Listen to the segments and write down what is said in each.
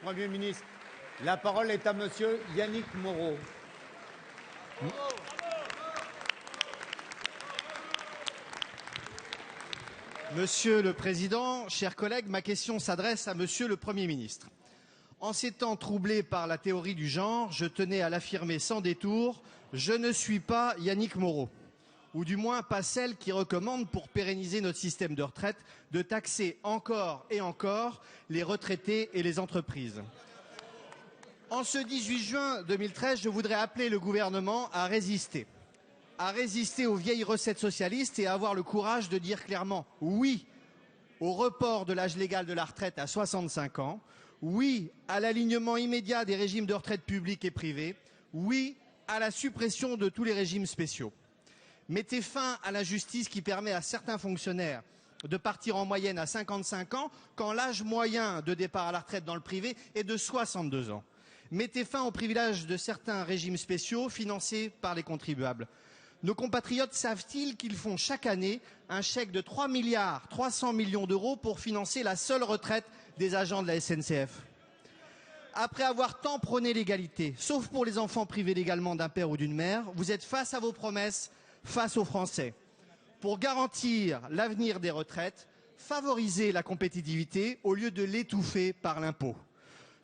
Premier ministre. La parole est à monsieur Yannick Moreau. Monsieur le Président, chers collègues, ma question s'adresse à Monsieur le Premier ministre. En ces temps troublés par la théorie du genre, je tenais à l'affirmer sans détour, je ne suis pas Yannick Moreau, ou du moins pas celle qui recommande, pour pérenniser notre système de retraite, de taxer encore et encore les retraités et les entreprises. En ce 18 juin 2013, je voudrais appeler le gouvernement à résister aux vieilles recettes socialistes et à avoir le courage de dire clairement oui au report de l'âge légal de la retraite à 65 ans, oui à l'alignement immédiat des régimes de retraite publics et privés, oui à la suppression de tous les régimes spéciaux. Mettez fin à l'injustice qui permet à certains fonctionnaires de partir en moyenne à 55 ans quand l'âge moyen de départ à la retraite dans le privé est de 62 ans. Mettez fin aux privilèges de certains régimes spéciaux financés par les contribuables. Nos compatriotes savent-ils qu'ils font chaque année un chèque de 3,3 milliards d'euros pour financer la seule retraite des agents de la SNCF? Après avoir tant prôné l'égalité, sauf pour les enfants privés légalement d'un père ou d'une mère, vous êtes face à vos promesses, face aux Français. Pour garantir l'avenir des retraites, favorisez la compétitivité au lieu de l'étouffer par l'impôt.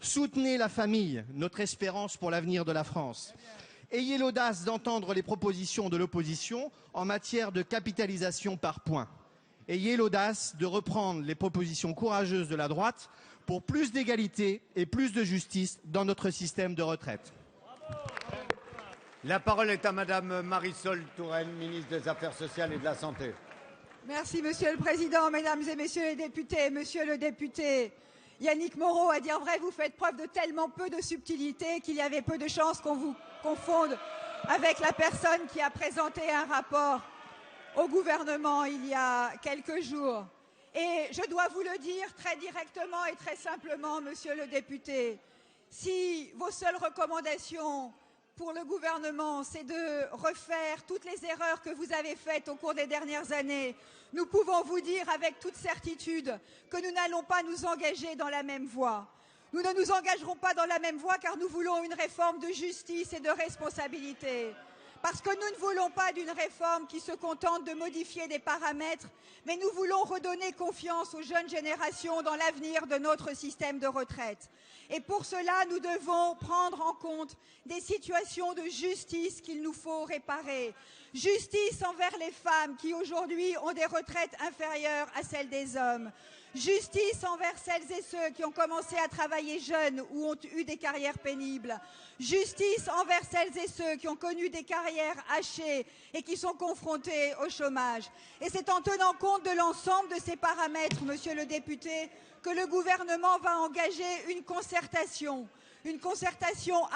Soutenez la famille, notre espérance pour l'avenir de la France. Ayez l'audace d'entendre les propositions de l'opposition en matière de capitalisation par points. Ayez l'audace de reprendre les propositions courageuses de la droite pour plus d'égalité et plus de justice dans notre système de retraite. La parole est à madame Marisol Touraine, ministre des Affaires sociales et de la Santé. Merci Monsieur le Président, Mesdames et Messieurs les députés. Monsieur le député Yannick Moreau, à dire vrai, vous faites preuve de tellement peu de subtilité qu'il y avait peu de chances qu'on vous confonde avec la personne qui a présenté un rapport au gouvernement il y a quelques jours. Et je dois vous le dire très directement et très simplement, Monsieur le député, si vos seules recommandations pour le gouvernement, c'est de refaire toutes les erreurs que vous avez faites au cours des dernières années, nous pouvons vous dire avec toute certitude que nous n'allons pas nous engager dans la même voie. Nous ne nous engagerons pas dans la même voie car nous voulons une réforme de justice et de responsabilité. Parce que nous ne voulons pas d'une réforme qui se contente de modifier des paramètres, mais nous voulons redonner confiance aux jeunes générations dans l'avenir de notre système de retraite. Et pour cela, nous devons prendre en compte des situations de justice qu'il nous faut réparer. Justice envers les femmes qui aujourd'hui ont des retraites inférieures à celles des hommes. Justice envers celles et ceux qui ont commencé à travailler jeunes ou ont eu des carrières pénibles. Justice envers celles et ceux qui ont connu des carrières hachées et qui sont confrontés au chômage. Et c'est en tenant compte de l'ensemble de ces paramètres, monsieur le député, que le gouvernement va engager une concertation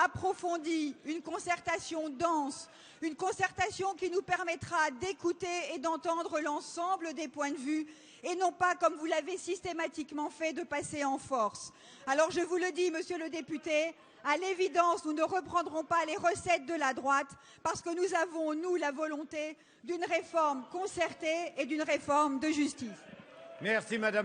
approfondie, une concertation dense, une concertation qui nous permettra d'écouter et d'entendre l'ensemble des points de vue et non pas, comme vous l'avez systématiquement fait, de passer en force. Alors je vous le dis, monsieur le député, à l'évidence, nous ne reprendrons pas les recettes de la droite parce que nous avons, nous, la volonté d'une réforme concertée et d'une réforme de justice. Merci, madame.